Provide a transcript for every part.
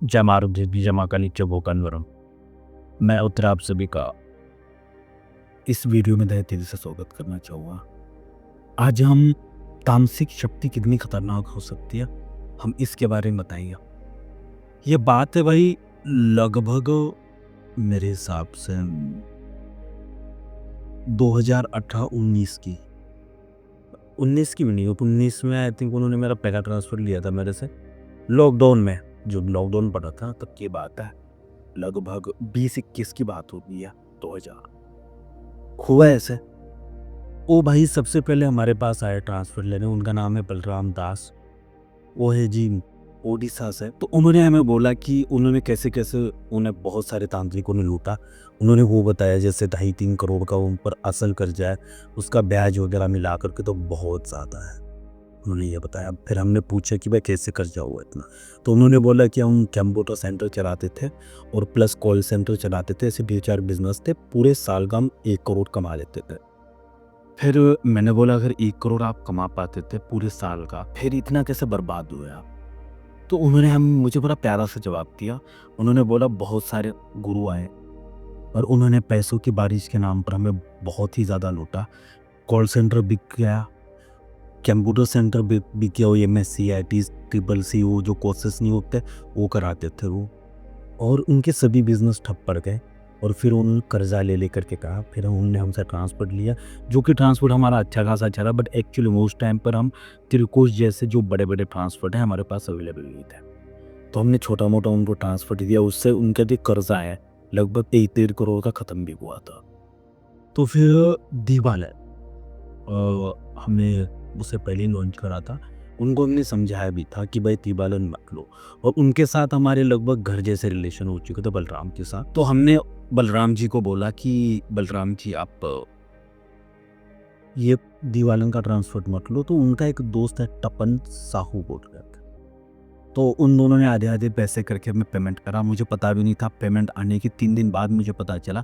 जय मारुति जय माँ काली जय भोकनवरम। मैं उत्तर आप सभी का इस वीडियो में तहे दिल से स्वागत करना चाहूँगा। आज हम तामसिक शक्ति कितनी खतरनाक हो सकती है, हम इसके बारे में बताएंगे। ये बात है भाई लगभग मेरे हिसाब से 2018-19 की। 19 की भी नहीं, 19 में आई थिंक उन्होंने मेरा पैसा ट्रांसफ़र लिया था मेरे से लॉकडाउन में, जो लॉकडाउन पड़ा था तब की बात है। लगभग 20-21 की बात होगी या 2000 हुआ ऐसे। वो भाई सबसे पहले हमारे पास आए ट्रांसफ़र लेने, उनका नाम है बलराम दास, वो है जी ओडिशा से। तो उन्होंने हमें बोला कि उन्होंने कैसे कैसे उन्हें बहुत सारे तांत्रिकों ने लूटा। उन्होंने वो बताया जैसे 2.5-3 करोड़ का उन पर असल कर्जा है, उसका ब्याज वगैरह मिला करके तो बहुत ज़्यादा है, उन्होंने ये बताया। फिर हमने पूछा कि भाई कैसे कर्जा हुआ इतना, तो उन्होंने बोला कि हम कंप्यूटर सेंटर चलाते थे और प्लस कॉल सेंटर चलाते थे, ऐसे 2-4 बिजनेस थे, पूरे साल का हम 1 करोड़ कमा लेते थे। फिर मैंने बोला अगर 1 करोड़ आप कमा पाते थे पूरे साल का, फिर इतना कैसे बर्बाद हुए आप? तो उन्होंने मुझे बड़ा प्यारा सा जवाब दिया। उन्होंने बोला बहुत सारे गुरु आए और उन्होंने पैसों की बारिश के नाम पर हमें बहुत ही ज़्यादा लूटा। कॉल सेंटर बिक गया, कंप्यूटर सेंटर बिक गया, वो MSc IIT CCC वो जो कोर्सेस नहीं होते वो कराते थे वो, और उनके सभी बिजनेस ठप पड़ गए। और फिर उन्होंने कर्जा ले करके कहा, फिर उन्होंने हमसे ट्रांसपोर्ट लिया, जो कि ट्रांसपोर्ट हमारा अच्छा खासा चला, बट एक्चुअली उस टाइम पर हम त्रिकोश जैसे जो बड़े बड़े ट्रांसपोर्ट हैं हमारे पास अवेलेबल नहीं थे, तो हमने छोटा मोटा उनको ट्रांसपोर्ट दिया। उससे उनके जो कर्जा है लगभग 23 करोड़ का ख़त्म भी हुआ था। तो फिर दीवाल हमने उससे पहले लॉन्च करा था, उनको हमने समझाया भी था कि भाई तीबालन मत लो, और उनके साथ हमारे लगभग घर जैसे रिलेशन हो चुके थे बलराम के साथ। तो हमने बलराम जी को बोला कि बलराम जी आप ये दीवालन का ट्रांसपोर्ट मत लो। तो उनका एक दोस्त है टपन साहू बोल रहे थे, तो उन दोनों ने आधे आधे पैसे करके हमें पेमेंट करा। मुझे पता भी नहीं था, पेमेंट आने के 3 दिन बाद मुझे पता चला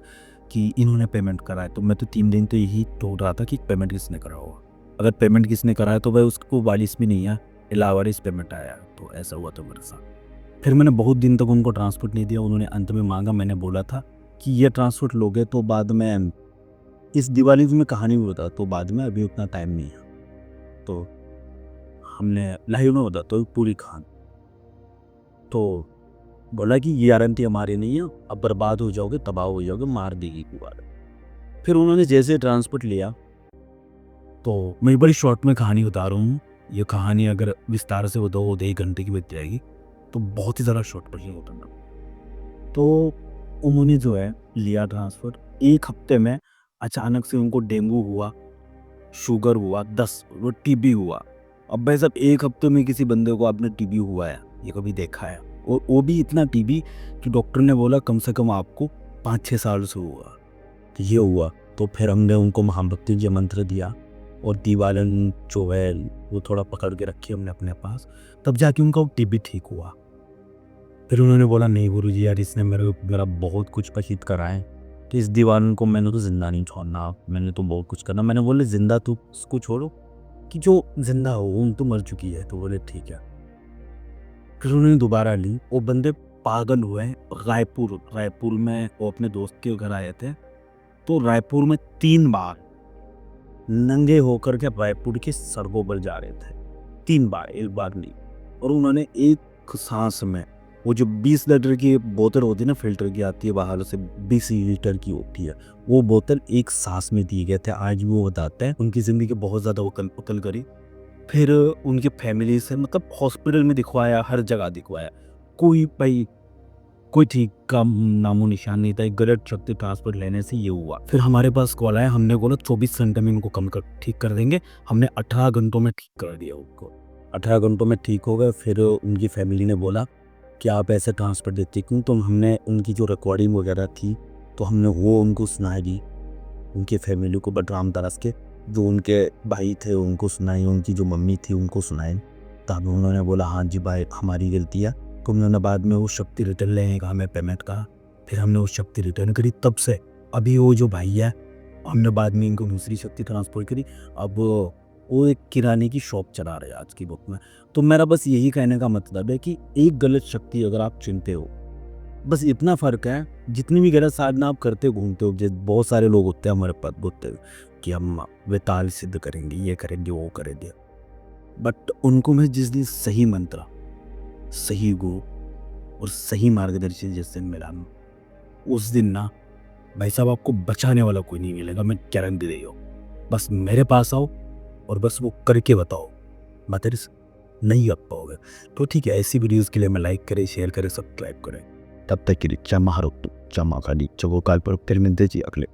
कि इन्होंने पेमेंट करा है। तो मैं तो 3 दिन तो यही ढूंढ रहा था कि पेमेंट किसने करा होगा, अगर पेमेंट किसने करा है तो भाई उसको वारिस भी नहीं है, इलावारिस पेमेंट आया। तो ऐसा हुआ था मेरे साथ। फिर मैंने बहुत दिन तक उनको ट्रांसपोर्ट नहीं दिया, उन्होंने अंत में मांगा। मैंने बोला था कि ये ट्रांसपोर्ट लोगे तो बाद में इस दिवाली में कहानी भी बता, तो बाद में अभी उतना टाइम नहीं है। तो हमने लाइव में बता तो पूरी कहानी, तो बोला कि ये गारंटी हमारी नहीं है, अब बर्बाद हो जाओगे, तबाह हो जाओगे, मार देगी दोबारा। फिर उन्होंने जैसे ट्रांसपोर्ट लिया, तो मैं बड़ी शॉर्ट में कहानी बता रहा हूँ। ये कहानी अगर विस्तार से बताओ तो 1 घंटे की बच जाएगी, तो बहुत ही ज़्यादा शॉर्ट पर ही होता है। तो उन्होंने जो है लिया ट्रांसफर, 1 हफ्ते में अचानक से उनको डेंगू हुआ, शुगर हुआ, 10 वो टीबी हुआ। अब भाई साहब 1 हफ्ते में किसी बंदे को आपने टीबी हुआ है, ये कभी देखा है? वो भी इतना टीबी कि डॉक्टर ने बोला कम से कम आपको 5-6 साल से हुआ। तो ये हुआ, तो फिर हमने उनको महामृत्युंजय मंत्र दिया और दीवालन जो है वो थोड़ा पकड़ के रखी हमने अपने पास, तब जाके उनका वो टीबी ठीक हुआ। फिर उन्होंने बोला नहीं गुरुजी यार, इसने मेरा बहुत कुछ पछित करा है, तो इस दीवान को मैंने तो जिंदा नहीं छोड़ना, मैंने तो बहुत कुछ करना। मैंने बोले जिंदा तो उसको छोड़ो, कि जो जिंदा हो उन तो मर चुकी है। तो बोले ठीक है। फिर उन्होंने दोबारा ली, वो बंदे पागल हुए। रायपुर में वो अपने दोस्त के घर आए थे, तो रायपुर में 3 बार नंगे होकर के रायपुर की सड़कों पर जा रहे थे, 3 बार, 1 बार नहीं। और उन्होंने एक सांस में वो जो 20 लीटर की बोतल होती है ना, फिल्टर की आती है बाहर से, 20 लीटर की होती है, वो बोतल एक सांस में दिए गए थे। आज भी वो बताते हैं उनकी ज़िंदगी बहुत ज़्यादा उथल करी। फिर उनकी फैमिली से मतलब हॉस्पिटल में दिखवाया, हर जगह दिखवाया, कोई ठीक का नामो निशान नहीं था। एक गलत शक्ति ट्रांसपोर्ट लेने से ये हुआ। फिर हमारे पास कॉल आया, हमने बोला 24 घंटे में इनको ठीक कर देंगे। हमने 18 घंटों में ठीक कर दिया उनको, 18 घंटों में ठीक हो गए। फिर उनकी फैमिली ने बोला कि आप ऐसे ट्रांसफर देते क्यों? तो हमने उनकी जो रिकॉर्डिंग वगैरह थी तो हमने वो उनको सुनाई दी, उनकी फैमिली को, बलराम दास के जो उनके भाई थे उनको सुनाई, उनकी जो मम्मी थी उनको सुनाई। तब उन्होंने बोला हाँ जी भाई हमारी गलती है। तो उन्होंने बाद में वो शक्ति रिटर्न लेने का हमें पेमेंट कहा, फिर हमने वो शक्ति रिटर्न करी। तब से अभी वो जो भाई है, हमने बाद में इनको दूसरी शक्ति ट्रांसफर करी। अब वो एक किराने की शॉप चला रहे हैं आज की वक्त में। तो मेरा बस यही कहने का मतलब है कि एक गलत शक्ति अगर आप चुनते हो, बस इतना फ़र्क है, जितनी भी गलत साधना आप करते घूमते हो, जैसे बहुत सारे लोग होते हैं हमारे पास बोलते हैं कि हम विताल सिद्ध करेंगे, ये करेंगे, वो करेंगे। बट उनको मैं जिस दिन सही मंत्र, सही गुरु और सही मार्गदर्शन जिस दिन मिला ना, उस दिन ना भाई साहब आपको बचाने वाला कोई नहीं मिलेगा, मैं गारंटी दे रहा हूँ। बस मेरे पास आओ और बस वो करके बताओ, मत नहीं कर पाओगे। तो ठीक है, ऐसी वीडियोज़ के लिए मैं लाइक करें, शेयर करें, सब्सक्राइब करें। तब तक के लिए चमा हरो, चमा का दी चगो काल पर फिर मिलते जी अगले